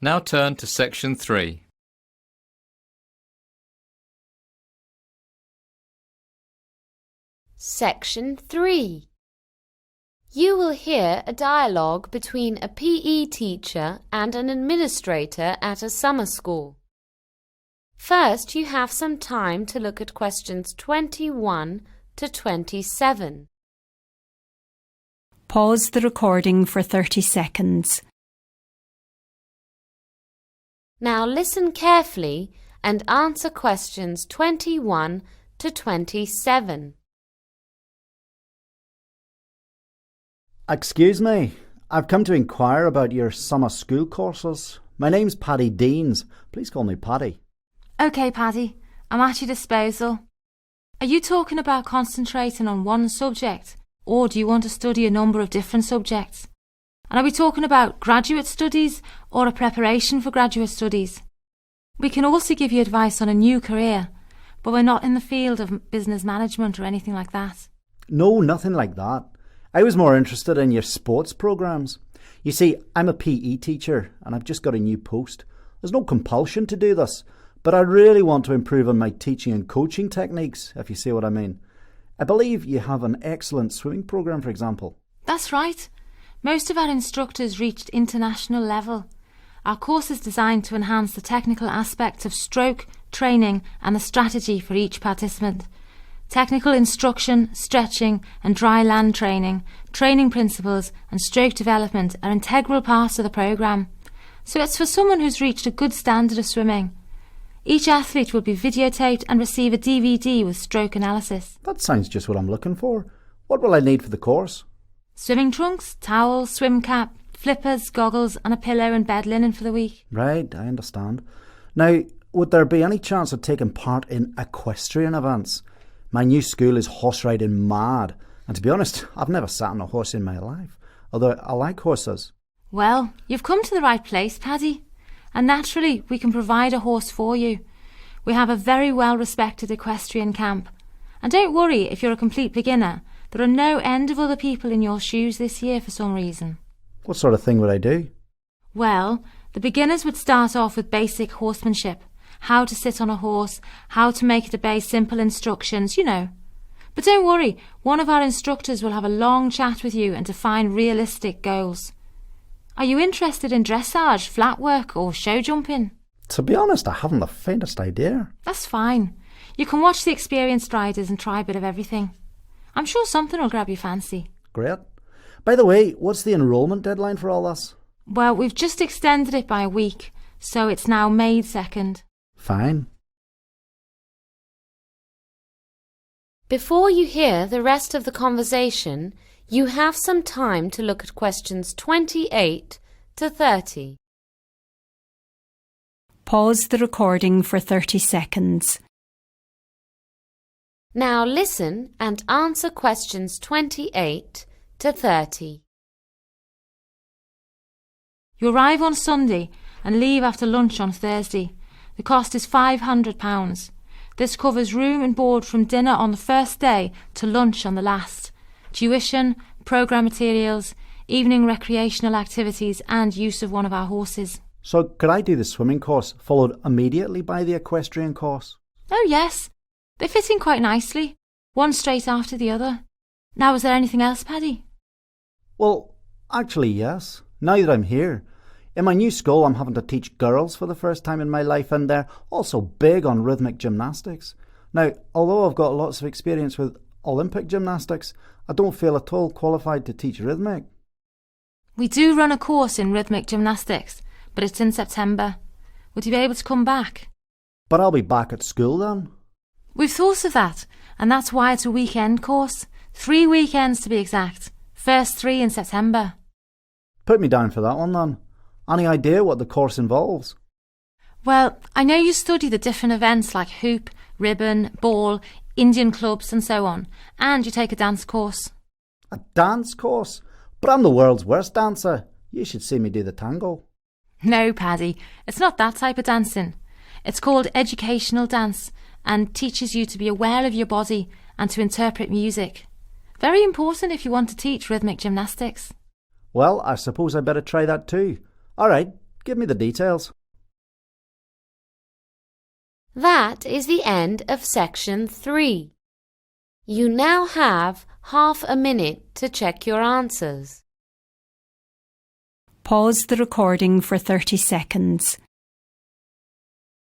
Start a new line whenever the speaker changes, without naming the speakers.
Now turn to Section 3.
Section 3. You will hear a dialogue between a PE teacher and an administrator at a summer school. First, you have some time to look at questions 21 to 27.
Pause the recording for 30 seconds.
Now listen carefully and answer questions 21 to 27.
Excuse me, I've come to inquire about your summer school courses. My name's Paddy Deans. Please call me Paddy.
OK, Paddy, I'm at your disposal. Are you talking about concentrating on one subject, or do you want to study a number of different subjects? And are we talking about graduate studies or a preparation for graduate studies? We can also give you advice on a new career, but we're not in the field of business management or anything like that.
No, nothing like that. I was more interested in your sports programmes. You see, I'm a PE teacher and I've just got a new post. There's no compulsion to do this, but I really want to improve on my teaching and coaching techniques, if you see what I mean. I believe you have an excellent swimming programme, for example.
That's right. Most of our instructors reached international level. Our course is designed to enhance the technical aspects of stroke, training and the strategy for each participant. Technical instruction, stretching and dry land training, training principles and stroke development are integral parts of the programme. So it's for someone who's reached a good standard of swimming. Each athlete will be videotaped and receive a DVD with stroke analysis.
That sounds just what I'm looking for. What will I need for the course?
Swimming trunks, towels, swim cap, flippers, goggles and a pillow and bed linen for the week.
Right, I understand. Now, would there be any chance of taking part in equestrian events? My new school is horse riding mad, and to be honest, I've never sat on a horse in my life, although I like horses.
Well, you've come to the right place, Paddy, and naturally we can provide a horse for you. We have a very well-respected equestrian camp, and don't worry if you're a complete beginner. There are no end of other people in your shoes this year for some reason.
What sort of thing would I do?
Well, the beginners would start off with basic horsemanship. How to sit on a horse, how to make it obey simple instructions, you know. But don't worry, one of our instructors will have a long chat with you and define realistic goals. Are you interested in dressage, flat work or show jumping?
To be honest, I haven't the faintest idea.
That's fine. You can watch the experienced riders and try a bit of everything. I'm sure something will grab your fancy.
Great. By the way, what's the enrolment deadline for all this?
Well, we've just extended it by a week, so it's now May 2nd.
Fine.
Before you hear the rest of the conversation, you have some time to look at questions 28 to 30.
Pause the recording for 30 seconds.
Now listen and answer questions 28 to 30.
You arrive on Sunday and leave after lunch on Thursday. The cost is £500. This covers room and board from dinner on the first day to lunch on the last, tuition, programme materials, evening recreational activities and use of one of our horses.
So could I do the swimming course followed immediately by the equestrian course?
Oh yes, they fit in quite nicely, one straight after the other. Now is there anything else, Paddy?
Well, actually yes. Now that I'm here. In my new school, I'm having to teach girls for the first time in my life, and they're also big on rhythmic gymnastics. Now, although I've got lots of experience with Olympic gymnastics, I don't feel at all qualified to teach rhythmic.
We do run a course in rhythmic gymnastics, but it's in September. Would you be able to come back?
But I'll be back at school then.
We've thought of that, and that's why it's a weekend course. 3 weekends to be exact. First 3 in September.
Put me down for that one then. Any idea what the course involves?
Well, I know you study the different events like hoop, ribbon, ball, Indian clubs and so on, and you take a dance course.
A dance course? But I'm the world's worst dancer. You should see me do the tango.
No, Paddy, it's not that type of dancing. It's called educational dance and teaches you to be aware of your body and to interpret music. Very important if you want to teach rhythmic gymnastics.
Well, I suppose I better try that too. All right, Give me the details.
That is the end of section 3. You now have half a minute to check your answers.
Pause the recording for 30 seconds.